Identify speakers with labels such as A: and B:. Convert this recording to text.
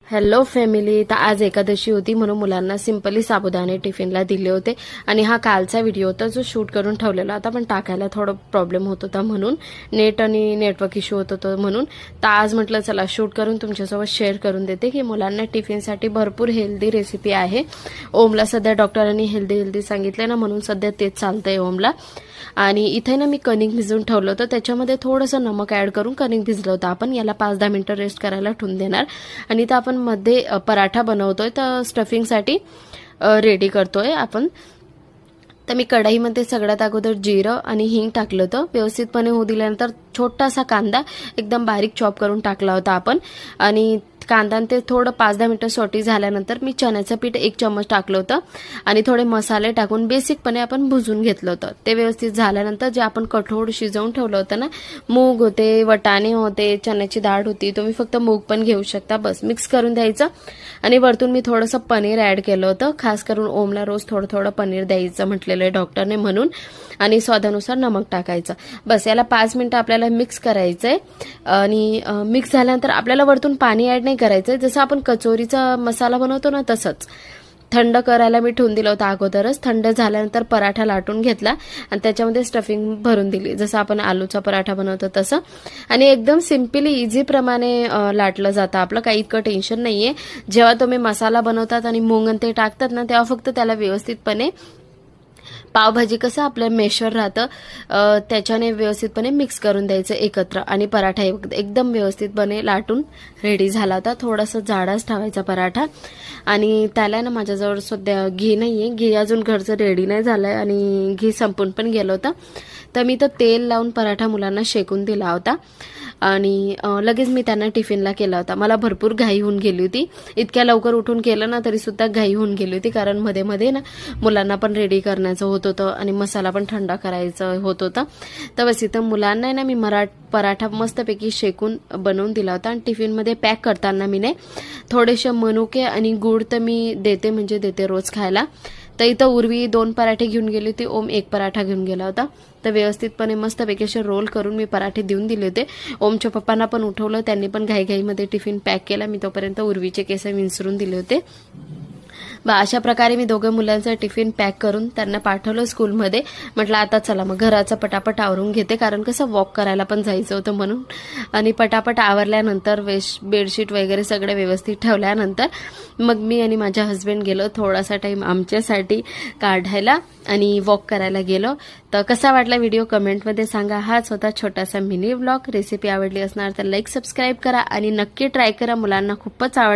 A: Hello family. तर आज एकादशी होती म्हणून मुलांना सिंपली साबुदाणे टिफिनला दिले होते आणि हा कालचा व्हिडिओ होता जो शूट करून ठेवलेला होता, पण टाकायला थोडं प्रॉब्लेम होत होता म्हणून, नेट आणि नेटवर्क इश्यू होत होतं म्हणून. तर आज म्हटलं चला शूट करून तुमच्यासोबत शेअर करून देते की मुलांना टिफिनसाठी भरपूर हेल्दी रेसिपी आहे. ओमला सध्या डॉक्टरांनी हेल्दी सांगितले ना, म्हणून सध्या तेच चालतंय ओमला. आणि इथे ना मी कणिक भिजवून ठेवलं होतं, त्याच्यामध्ये थोडंसं नमक ॲड करून कणिक भिजलं होतं. आपण याला 5-10 मिनिटं रेस्ट करायला ठेवून देणार. आणि तर आपण मध्ये पराठा बनवतोय, तर स्टफिंगसाठी रेडी करतोय आपण. तर मी कढईमध्ये सगळ्यात अगोदर जिरं आणि हिंग टाकलं होतं. व्यवस्थितपणे होऊ दिल्यानंतर छोटासा कांदा एकदम बारीक चॉप करून टाकला होता आपण. आणि कांदा ते थोडं 5-10 मिनिटं सोटी झाल्यानंतर मी चण्याचं पीठ 1 चम्मच टाकलं होतं आणि थोडे मसाले टाकून बेसिकपणे आपण भुजून घेतलं होतं. ते व्यवस्थित झाल्यानंतर जे आपण कठोळ शिजवून ठेवलं होतं ना, मूग होते, वटाणे होते, चण्याची डाळ होती, तुम्ही फक्त मूग पण घेऊ शकता. बस मिक्स करून द्यायचं. आणि वरतून मी थोडंसं पनीर ॲड केलं होतं. खास करून ओमला रोज थोडं पनीर द्यायचं म्हटलेलं आहे डॉक्टरने म्हणून. आणि स्वादानुसार नमक टाकायचं. बस याला 5 मिनिटं आपल्याला मिक्स करायचंय. आणि मिक्स झाल्यानंतर आपल्याला वरतून पाणी ॲड नाही करायचंय. जसं आपण कचोरीचा मसाला बनवतो ना, तसंच थंड करायला मी ठेवून दिलं होतं अगोदरच. थंड झाल्यानंतर पराठा लाटून घेतला आणि त्याच्यामध्ये स्टफिंग भरून दिली, जसं आपण आलूचा पराठा बनवतो तसं. आणि एकदम सिम्पली इझी प्रमाणे लाटलं जातं आपलं, काही इतकं टेन्शन नाहीये. जेव्हा तुम्ही मसाला बनवतात आणि मूग ते टाकतात ना, तेव्हा फक्त त्याला व्यवस्थितपणे पावभाजी कसं आपलं मेशर राहतं त्याच्याने व्यवस्थितपणे मिक्स करून द्यायचं एकत्र. आणि पराठा एकदम व्यवस्थितपणे लाटून रेडी झाला होता. थोडासा जाडाच ठेवायचा पराठा. आणि त्याला ना माझ्याजवळ सध्या घी नाही आहे, घी अजून घरचं रेडी नाही झालं आहे आणि घी संपून पण गेलं होतं. तर मी तर तेल लावून पराठा मुलांना शेकून दिला होता आणि लगेच मी त्यांना टिफिनला केला होता. मला भरपूर घाई होऊन गेली होती. इतक्या लवकर उठून केलं ना तरी सुद्धा घाई होऊन गेली होती, कारण मध्ये ना मुलांना पण रेडी करण्याचं होत होतं आणि मसाला पण थंडा करायचं होत होतं. तर बस इथं मुलांना ना मी पराठा मस्तपैकी शेकून बनवून दिला होता. आणि टिफिनमध्ये पॅक करताना मी नाही थोडेसे मनुके आणि गूळ तर मी देते रोज खायला. तर इथं उर्वी 2 पराठे घेऊन गेली होती, ओम 1 पराठा घेऊन गेला होता. तर व्यवस्थितपणे मस्तपैकी असे रोल करून मी पराठे देऊन दिले होते. ओमच्या पप्पांना पण उठवलं, त्यांनी पण घाईघाईमध्ये टिफिन पॅक केला. मी तोपर्यंत उर्वीचे केस विंचरून दिले होते. अशा प्रकारे मी दोघं मुलांचं टिफिन पॅक करून त्यांना पाठवलं स्कूलमध्ये. म्हटलं आता चला मग घराचं पटापट आवरून घेते, कारण कसं वॉक करायला पण जायचं होतं म्हणून. आणि पटापट आवरल्यानंतर बेडशीट वगैरे सगळे व्यवस्थित ठेवल्यानंतर मग मी आणि माझ्या हस्बंड गेलो थोडासा टाईम आमच्यासाठी काढायला आणि वॉक करायला गेलो. तर कसा वाटला व्हिडिओ कमेंटमध्ये सांगा. हाच होता छोटासा मिनी व्लॉग. रेसिपी आवडली असणार तर लाईक सबस्क्राईब करा आणि नक्की ट्राय करा, मुलांना खूपच आवडते.